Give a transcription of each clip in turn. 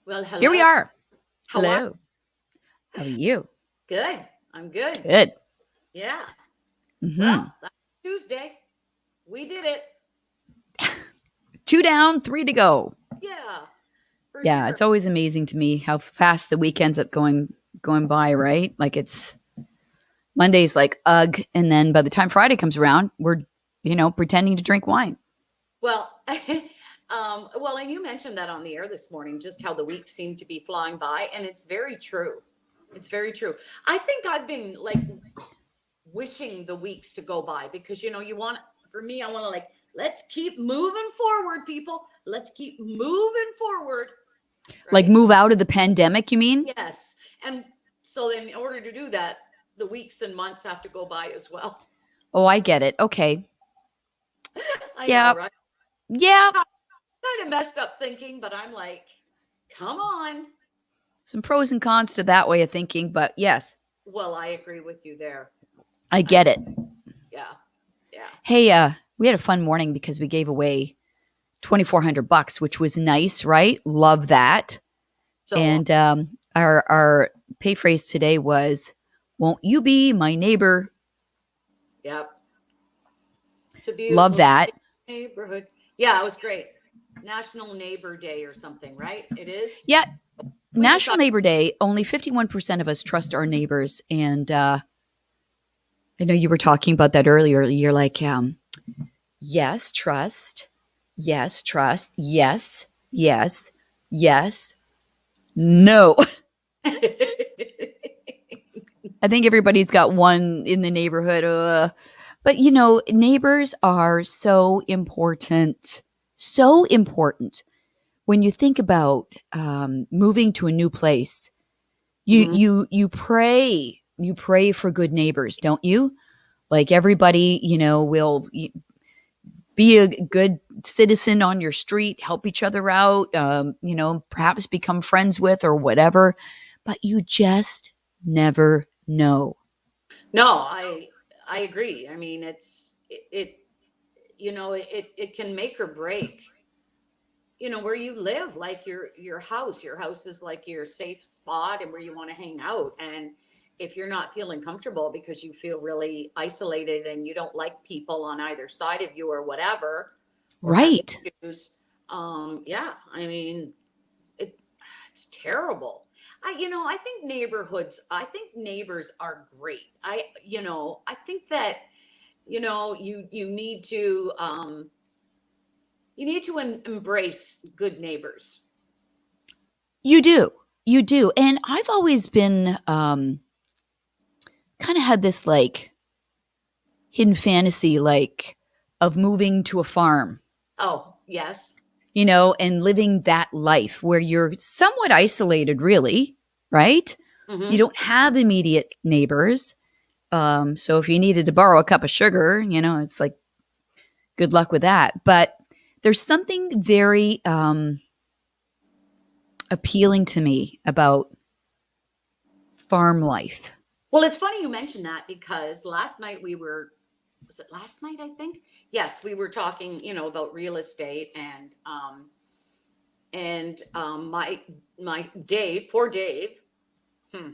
Well, Here we hello. are. How are Hello. How are you? you? Good. I'm good. Good. Yeah. Well, Hmm. that's Tuesday. We did it. Two down, three to go. Yeah, for Yeah, sure. it's always amazing to me how fast the week ends up going by, right? Like it's Monday's like ugh, and then by the time Friday comes around, we're pretending to drink wine. Well, and you mentioned that on the air this morning, just how the week seemed to be flying by, and it's very true. It's very true. I think I've been like wishing the weeks to go by because you want for me, I want to like let's keep moving forward, people. Let's keep moving forward, Like right? So move out of the pandemic, you mean? yes. And so then in order to do that, the weeks and months have to go by as well. Oh, I get it. Okay. I know, Yeah. right? Yeah. Kind of messed up thinking, but I'm like, come on. Some pros and cons to that way of thinking, but yes, Well, I agree with you there. I I get it. yeah. Yeah. Hey, we had a fun morning because we gave away $2,400, which was nice, right? Love that. So, And our pay phrase today was, "Won't you be my neighbor?" yep. It's a Love beautiful that. neighborhood. Yeah, it was great. National Neighbor Day or something, right? It is. Yeah, We National decided, Neighbor Day. Only 51% of us trust our neighbors, and I know you were talking about that earlier. You're like, yes, trust, yes, trust, yes, yes, yes, no. I think everybody's got one in the neighborhood. But neighbors are so important. So important. When you think about moving to a new place, you Mhm. you you pray. You pray for good neighbors, don't you? Like everybody, will be a good citizen on your street, help each other out, perhaps become friends with or whatever. But you just never know. No, I agree. I mean, it can make or break where you live, like your house is like your safe spot and where you want to hang out. And if you're not feeling comfortable because you feel really isolated and you don't like people on either side of you or whatever, or have Right. issues, yeah, I mean, it it's terrible. I think neighbors are great. I think that you need to embrace good neighbors. You do. You do. And I've always been kind of had this like hidden fantasy like of moving to a farm, Oh, yes. and living that life where you're somewhat isolated really, right? You Hmm. don't have immediate neighbors. So if you needed to borrow a cup of sugar, it's like good luck with that. But there's something very appealing to me about farm life. Well, it's funny you mentioned that because last night was it last night, I think? Yes, we were talking, about real estate and my Dave, poor Dave. Hmm.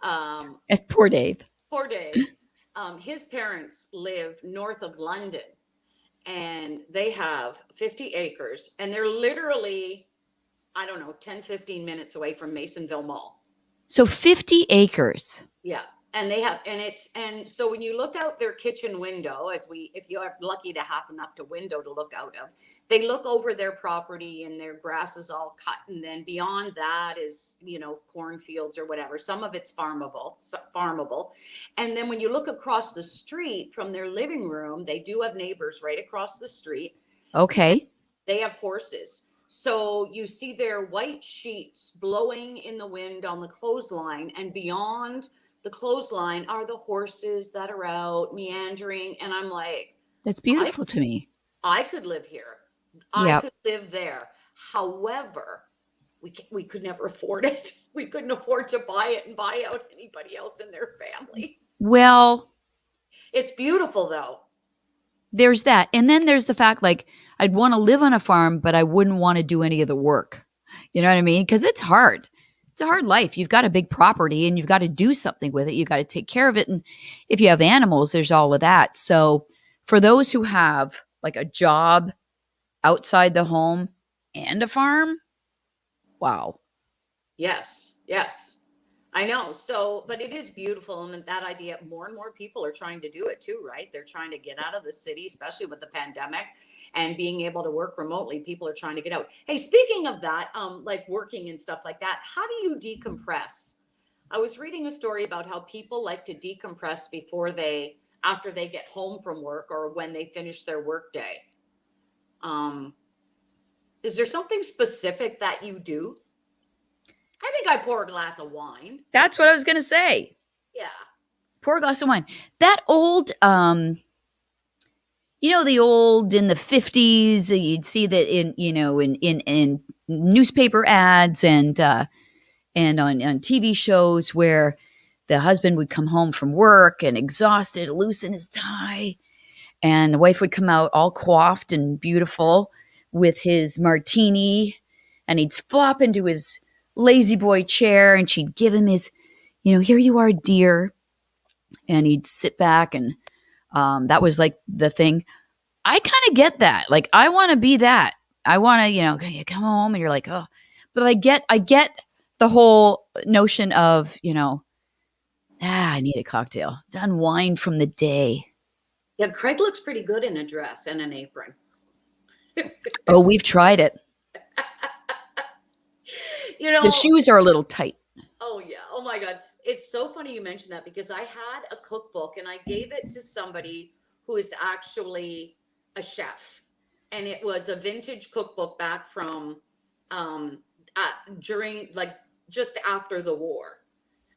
Um, Poor Dave. Poor Dave. His parents live north of London and they have 50 acres and they're literally, I don't know, 10, 15 minutes away from Masonville Mall. So 50 acres. Yeah. And they have, and so when you look out their kitchen window, if you are lucky to have enough to window to look out of, they look over their property and their grass is all cut. And then beyond that is, cornfields or whatever. Some of it's farmable. And then when you look across the street from their living room, they do have neighbors right across the street. Okay. They have horses. So you see their white sheets blowing in the wind on the clothesline, and beyond the clothesline are the horses that are out meandering. And I'm like, That's I beautiful to me. I could live here. I Yeah. could live there. However, we could never afford it. We couldn't afford to buy it and buy out anybody else in their family. Well, It's beautiful though. there's that. And then there's the fact like I'd want to live on a farm, but I wouldn't want to do any of the work. You know what I mean? Because it's hard. It's a hard life. You've got a big property and you've got to do something with it. You've got to take care of it. And if you have animals, there's all of that. So for those who have like a job outside the home and a farm, wow. Yes, yes. I know. So, but it is beautiful. And that idea, more and more people are trying to do it too, right? They're trying to get out of the city, especially with the pandemic and being able to work remotely. People are trying to get out. Hey, speaking of that, like working and stuff like that, how do you decompress? I was reading a story about how people like to decompress after they get home from work or when they finish their work day. Um, is there something specific that you do? I think I pour a glass of wine. That's what I was going to say. Yeah. Pour a glass of wine. That old, the old in the 50s, you'd see that in newspaper ads and on TV shows where the husband would come home from work and exhausted, loosen his tie, and the wife would come out all coiffed and beautiful with his martini, and he'd flop into his lazy boy chair and she'd give him his, here you are, dear. And he'd sit back and that was like the thing. I kind of get that. Like, I want to be that. I want to, you come home and you're like, oh, but I get the whole notion of, I need a cocktail. Done wine from the day. Yeah, Craig looks pretty good in a dress and an apron. Oh, we've tried it. The shoes are a little tight. Oh, yeah. Oh, my God. It's so funny you mentioned that because I had a cookbook and I gave it to somebody who is actually a chef. And it was a vintage cookbook back from during, like, just after the war.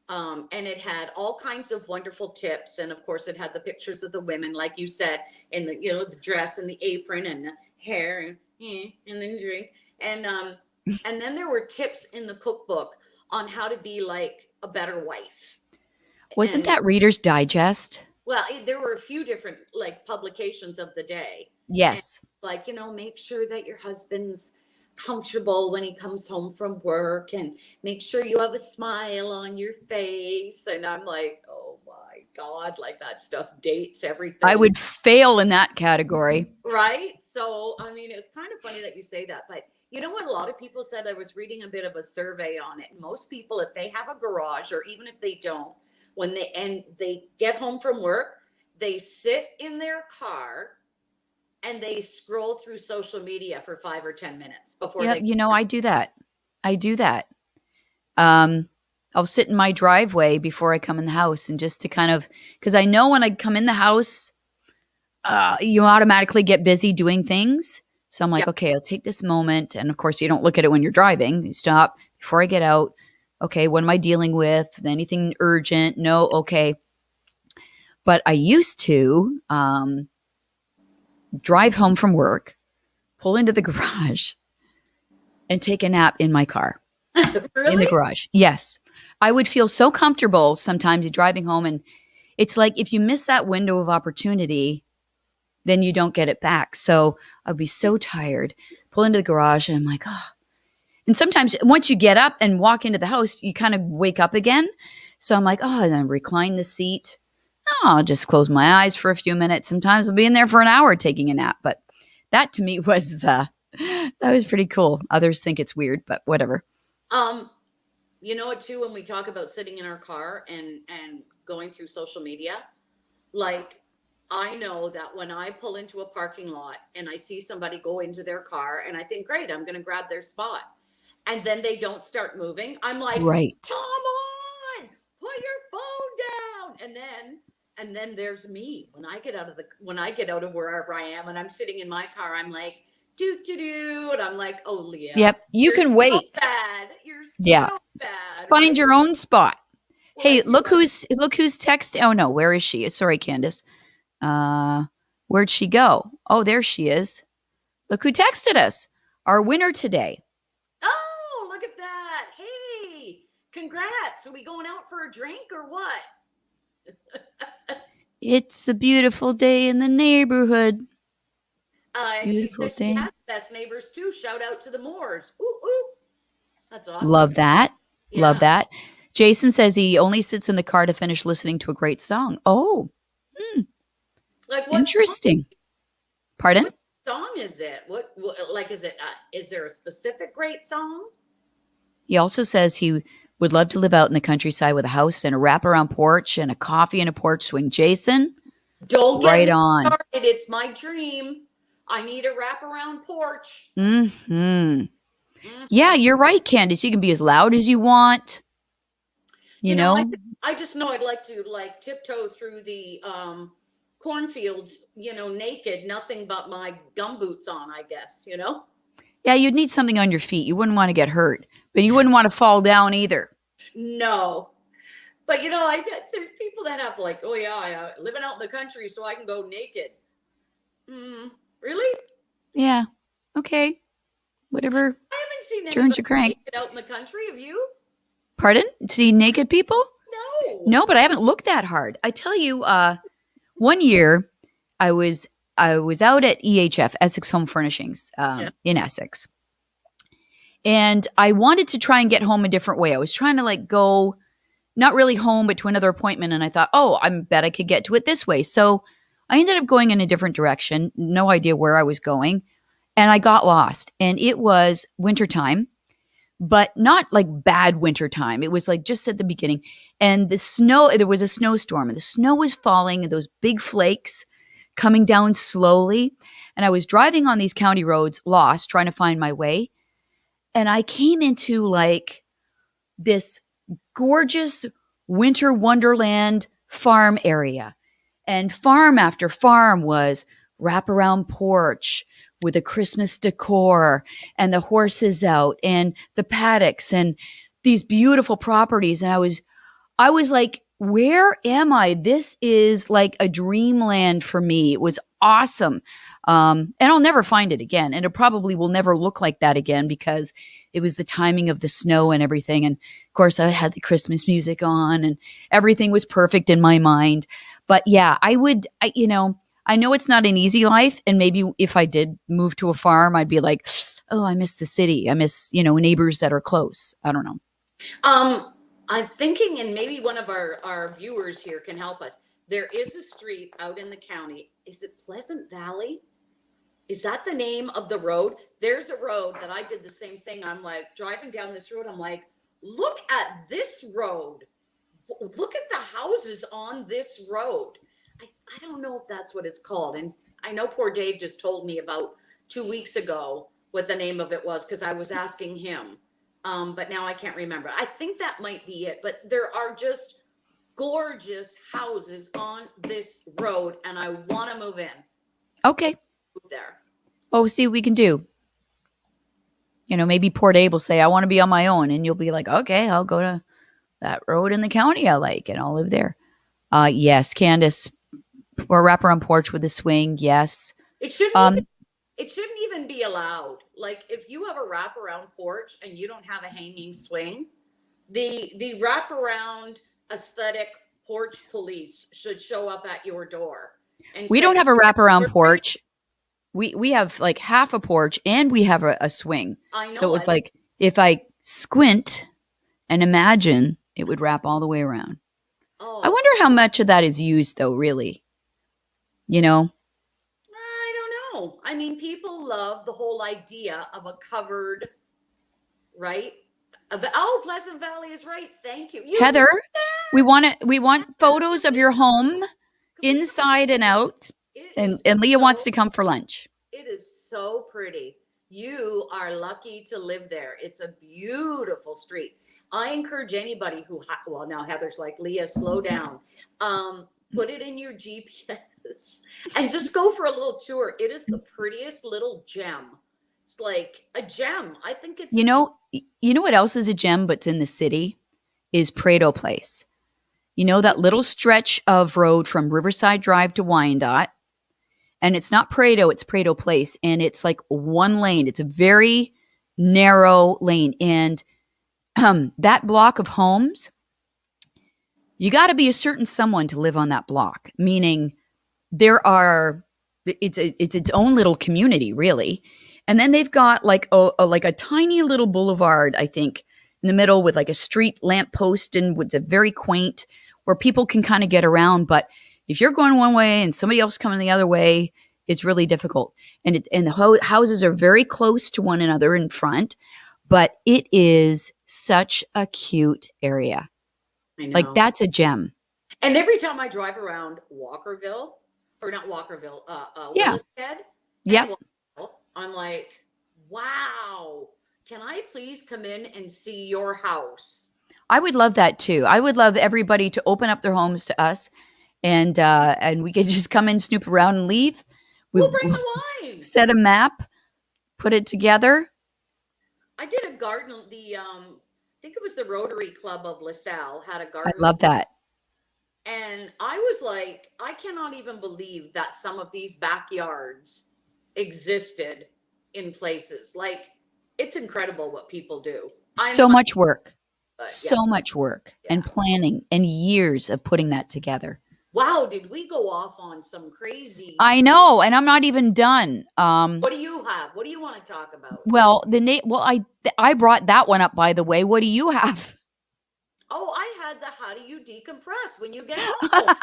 And it had all kinds of wonderful tips. And of course, it had the pictures of the women, like you said, in the, the dress and the apron and the hair and then drink. And then there were tips in the cookbook on how to be like a better wife. Wasn't that Reader's Digest? Well, there were a few different like publications of the day. Yes. And, like, make sure that your husband's comfortable when he comes home from work and make sure you have a smile on your face. And I'm like, oh my God, like that stuff dates everything. I would fail in that category. Right. So, I mean, it's kind of funny that you say that, but you know what a lot of people said? I was reading a bit of a survey on it. Most people, if they have a garage or even if they don't, when they get home from work, they sit in their car and they scroll through social media for 5 or 10 minutes before I do that. I'll sit in my driveway before I come in the house and just to kind of, because I know when I come in the house, you automatically get busy doing things. So I'm like, okay, I'll take this moment. And of course, you don't look at it when you're driving. You stop before I get out. Okay, what am I dealing with? Anything urgent? No, okay. But I used to drive home from work, pull into the garage, and take a nap in my car. Really? In the garage. Yes. I would feel so comfortable sometimes driving home. And it's like if you miss that window of opportunity, then you don't get it back. So I'd be so tired, pull into the garage, and I'm like, oh. And sometimes once you get up and walk into the house, you kind of wake up again. So I'm like, oh, and then recline the seat. Oh, I'll just close my eyes for a few minutes. Sometimes I'll be in there for an hour taking a nap. But that to me was that was pretty cool. Others think it's weird, but whatever. You know what, too, when we talk about sitting in our car and going through social media, like, I know that when I pull into a parking lot and I see somebody go into their car and I think, great, I'm going to grab their spot. And then they don't start moving. I'm like, right. Come on, put your phone down. And then there's me when I get out of wherever I am and I'm sitting in my car, I'm like, do. And I'm like, oh, Leah. Yep. You can wait. Bad. You're so bad. Find your own spot. Well, hey, look who's texting. Oh no, where is she? Sorry, Candace. Where'd she go? Oh, there she is. Look who texted us. Our winner today. Oh, look at that. Hey, congrats. Are we going out for a drink or what? It's a beautiful day in the neighborhood. And she says she has the best neighbors too. Shout out to the Moors. Ooh, ooh. That's awesome. Love that. Love Yeah. that. Jason says he only sits in the car to finish listening to a great song. Oh, Like interesting. Pardon? what song is it? What like is it is there a specific great song? He also says he would love to live out in the countryside with a house and a wraparound porch and a coffee and a porch swing. Jason, Don't get right me on. started. It's my dream. I need a wraparound porch. Hmm. Yeah, Mhm. you're right, Candace. You can be as loud as you want. You You know, know, I just know I'd like to like tiptoe through the cornfields, naked, nothing but my gumboots on, I guess, yeah, you'd need something on your feet. You wouldn't want to get hurt, but you wouldn't want to fall down either. No. But there's people that have like, oh yeah, living out in the country so I can go naked. Mm, really? Yeah. Okay. Whatever I haven't seen turns anybody your crank. naked out in the country. Have you? Pardon? See naked people? No. No, but I haven't looked that hard. I tell you, one year I was I was out at EHF, Essex Home Furnishings, Yeah. in Essex. And I wanted to try and get home a different way. I was trying to like go not really home, but to another appointment. And I thought, oh, I bet I could get to it this way. So I ended up going in a different direction, no idea where I was going. And I got lost. And it was wintertime, but not like bad wintertime. It was like just at the beginning. And there was a snowstorm, and the snow was falling, and those big flakes coming down slowly. And I was driving on these county roads, lost, trying to find my way. And I came into like this gorgeous winter wonderland farm area. And farm after farm was wraparound porch with a Christmas decor and the horses out and the paddocks and these beautiful properties. And I was like, where am I? This is like a dreamland for me. It was awesome. And I'll never find it again. And it probably will never look like that again because it was the timing of the snow and everything. And of course, I had the Christmas music on and everything was perfect in my mind. But yeah, I know it's not an easy life. And maybe if I did move to a farm, I'd be like, oh, I miss the city. I miss, neighbors that are close. I don't know. Um, I'm thinking, and maybe one of our viewers here can help us. There is a street out in the county. Is it Pleasant Valley? Is that the name of the road? There's a road that I did the same thing. I'm like driving down this road. I'm like, look at this road. Look at the houses on this road. I don't know if that's what it's called. And I know poor Dave just told me about 2 weeks ago what the name of it was because I was asking him. But now I can't remember. I think that might be it. But there are just gorgeous houses on this road, and I want to move in. Okay. Move there. Oh, see what we can do. Maybe Port Abe will say, I want to be on my own. And you'll be like, okay, I'll go to that road in the county I like and I'll live there. Yes, Candace, or wraparound porch with a swing. Yes. It shouldn't even Um, it shouldn't even be allowed. Like if you have a wraparound porch and you don't have a hanging swing, the wraparound aesthetic porch police should show up at your door and we say, don't have a wraparound porch. We have like half a porch and we have a swing. I So it know was like if I squint and imagine, it would wrap all the way around. I oh, wonder how much of that is used though, really. You know? I don't know. I mean, people love the whole idea of a covered, right? Oh, Pleasant Valley is right. Thank you. You Heather, live we want photos of your home there? inside and out. It And is Leah wants so to come for lunch. It is so pretty. You are lucky to live there. It's a beautiful street. I encourage anybody well, now Heather's like, Leah, slow down. Put it in your GPS and just go for a little tour. It is the prettiest little gem. It's like a gem. I think it's You know what else is a gem but's in the city? Is Prado Place. You know that little stretch of road from Riverside Drive to Wyandotte? And it's not Prado, it's Prado Place. And it's like one lane. It's a very narrow lane. And that block of homes, you got to be a certain someone to live on that block. Meaning it's its own little community, really. And then they've got like a tiny little boulevard, I think, in the middle with like a street lamp post and with a very quaint where people can kind of get around. But if you're going one way and somebody else coming the other way, it's really difficult. And the houses are very close to one another in front, but it is such a cute area. I know. Like that's a gem. And every time I drive around Walkerville, or not Walkerville, Yeah. Willishead, Yeah. and Walkerville, I'm like, wow, can I please come in and see your house? I would love that too. I would love everybody to open up their homes to us, and we could just come in, snoop around, and leave. We'll bring the wine. Set a map, put it together. I did a garden. I think it was the Rotary Club of LaSalle had a garden. I love that. And I was like, I cannot even believe that some of these backyards existed in places. Like, it's incredible what people do. So much work. So much work and planning and years of putting that together. Wow, did we go off on some crazy? I know, and I'm not even done. What do you have? What do you want to talk about? Well, I brought that one up, by the way. What do you have? Oh, I had the how do you decompress when you get home?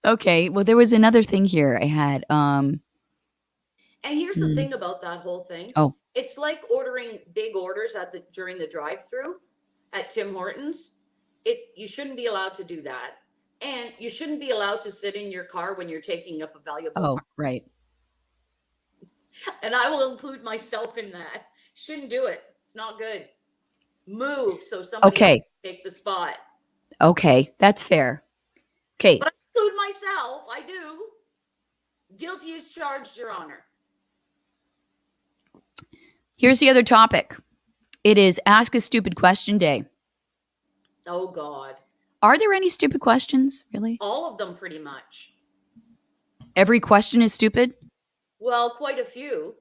Okay, well, there was another thing here I had. And here's the thing about that whole thing. Oh, it's like ordering big orders during the drive-through at Tim Hortons. You shouldn't be allowed to do that. And you shouldn't be allowed to sit in your car when you're taking up a valuable oh, car. right. And I will include myself in that. Shouldn't do it. It's not good. Move so somebody else can take the spot. Okay, that's fair. Okay. But I include myself. I do. Guilty as charged, Your Honor. Here's the other topic. It is Ask a Stupid Question Day. Oh, God. Are there any stupid questions, really? All of them, pretty much. Every question is stupid? Well, quite a few.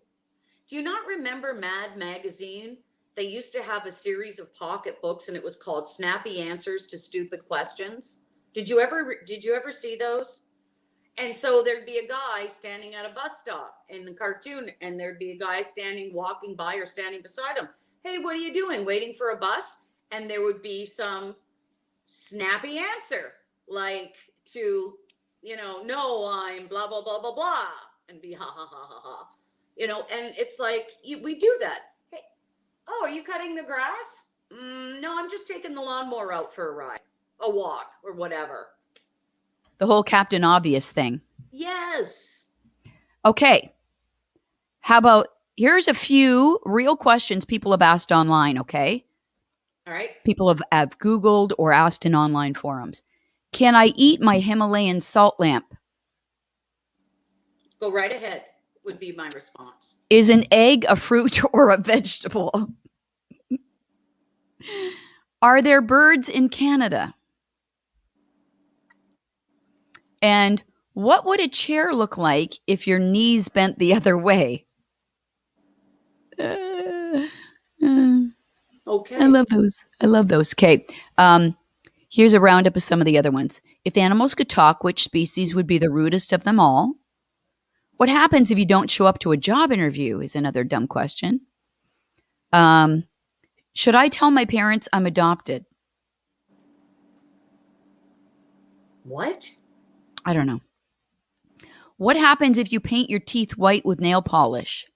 Do you not remember Mad Magazine? They used to have a series of pocket books, and it was called Snappy Answers to Stupid Questions. Did you ever see those? And so there'd be a guy standing at a bus stop in the cartoon, and there'd be a guy walking by or standing beside him. Hey, what are you doing? Waiting for a bus? And there would be some snappy answer, like to, no, I'm blah, blah, blah, blah, blah, and be ha, ha, ha, ha, ha. And it's like, we do that. Hey, oh, are you cutting the grass? No, I'm just taking the lawnmower out for a ride, a walk, or whatever. The whole Captain Obvious thing. Yes. Okay. How about, here's a few real questions people have asked online, okay? All right. People have Googled or asked in online forums. Can I eat my Himalayan salt lamp? Go right ahead would be my response. Is an egg a fruit or a vegetable? Are there birds in Canada? And what would a chair look like if your knees bent the other way? Okay. I love those. Okay. Here's a roundup of some of the other ones. If animals could talk, which species would be the rudest of them all? What happens if you don't show up to a job interview is another dumb question. Should I tell my parents I'm adopted? What? I don't know. What happens if you paint your teeth white with nail polish?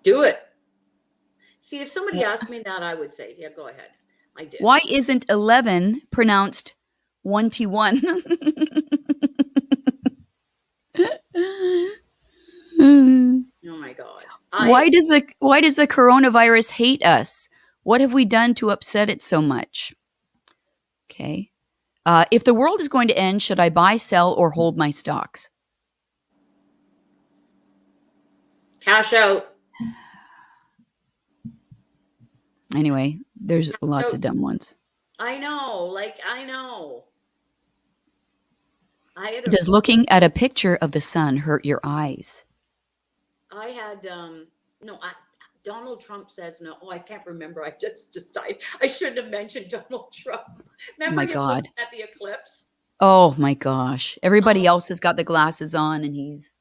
Do it. See, if somebody asked me that, I would say, yeah, go ahead. I did. Why isn't 11 pronounced 21? Oh my God. Why does the coronavirus hate us? What have we done to upset it so much? Okay. If the world is going to end, should I buy, sell, or hold my stocks? Cash out. Anyway, there's lots of dumb ones. I know. Does looking at a picture of the sun hurt your eyes? I had, Donald Trump says no. Oh, I can't remember. I just decided I shouldn't have mentioned Donald Trump. Remember my God. looking at the eclipse? Oh my gosh. Everybody else has got the glasses on and he's...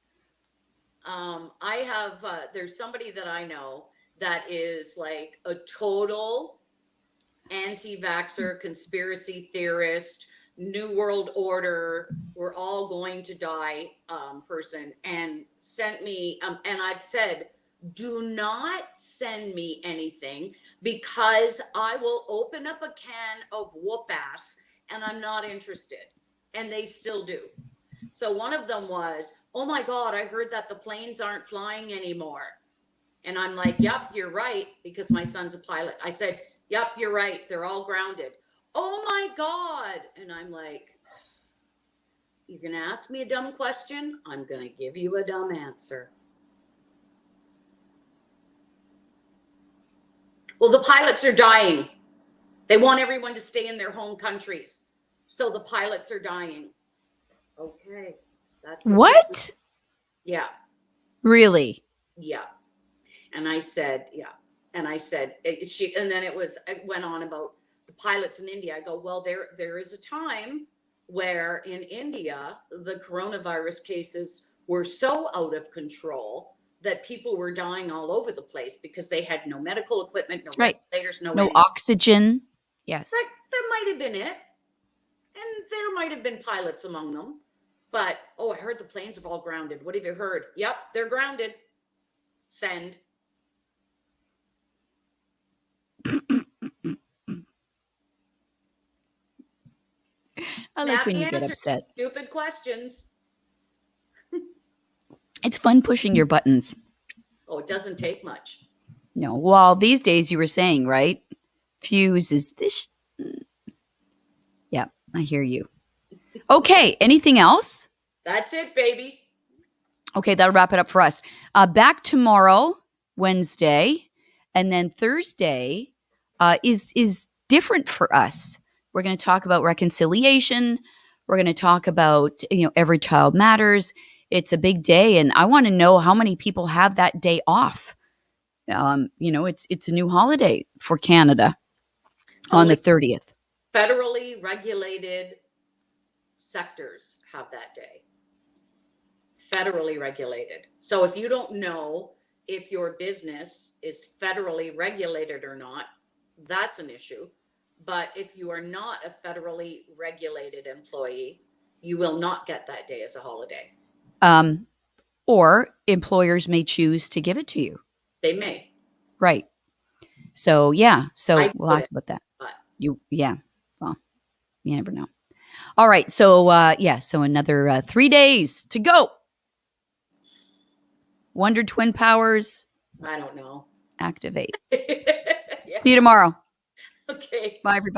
I have, there's somebody that I know that is like a total anti-vaxxer, conspiracy theorist, New World Order, we're all going to die person, and sent me, and I've said, do not send me anything because I will open up a can of whoop ass and I'm not interested. And they still do. So one of them was, oh my God, I heard that the planes aren't flying anymore. And I'm like, yep, you're right, because my son's a pilot. I said, yep, you're right. They're all grounded. Oh my God. And I'm like, you're going to ask me a dumb question. I'm going to give you a dumb answer. Well, the pilots are dying. They want everyone to stay in their home countries. So the pilots are dying. Okay. That's What? Yeah. Really? Yeah. And I said, yeah. And I said, and then it went on about the pilots in India. I go, well, there is a time where in India, the coronavirus cases were so out of control that people were dying all over the place because they had no medical equipment, no Right. ventilators, no No oxygen. Yes. that might have been it. And there might have been pilots among them. But, oh, I heard the planes have all grounded. What have you heard? Yep, they're grounded. Send. I like when you get upset. Stupid questions. It's fun pushing your buttons. Oh, it doesn't take much. No. Well, these days you were saying, right? Fuse is this. Yeah, I hear you. Okay. Anything else? That's it, baby. Okay, that'll wrap it up for us. Back tomorrow, Wednesday, and then Thursday is different for us. We're going to talk about reconciliation. We're going to talk about every child matters. It's a big day, and I want to know how many people have that day off. It's a new holiday for Canada on the 30th. Federally regulated sectors have that day. Federally regulated. So if you don't know if your business is federally regulated or not, that's an issue. But if you are not a federally regulated employee, you will not get that day as a holiday. Or employers may choose to give it to you. They may. Right. So, yeah. So we'll ask about that. Yeah. Well, you never know. All right. So, so another 3 days to go. Wonder Twin Powers. I don't know. Activate. Yeah. See you tomorrow. Okay. Bye, everybody.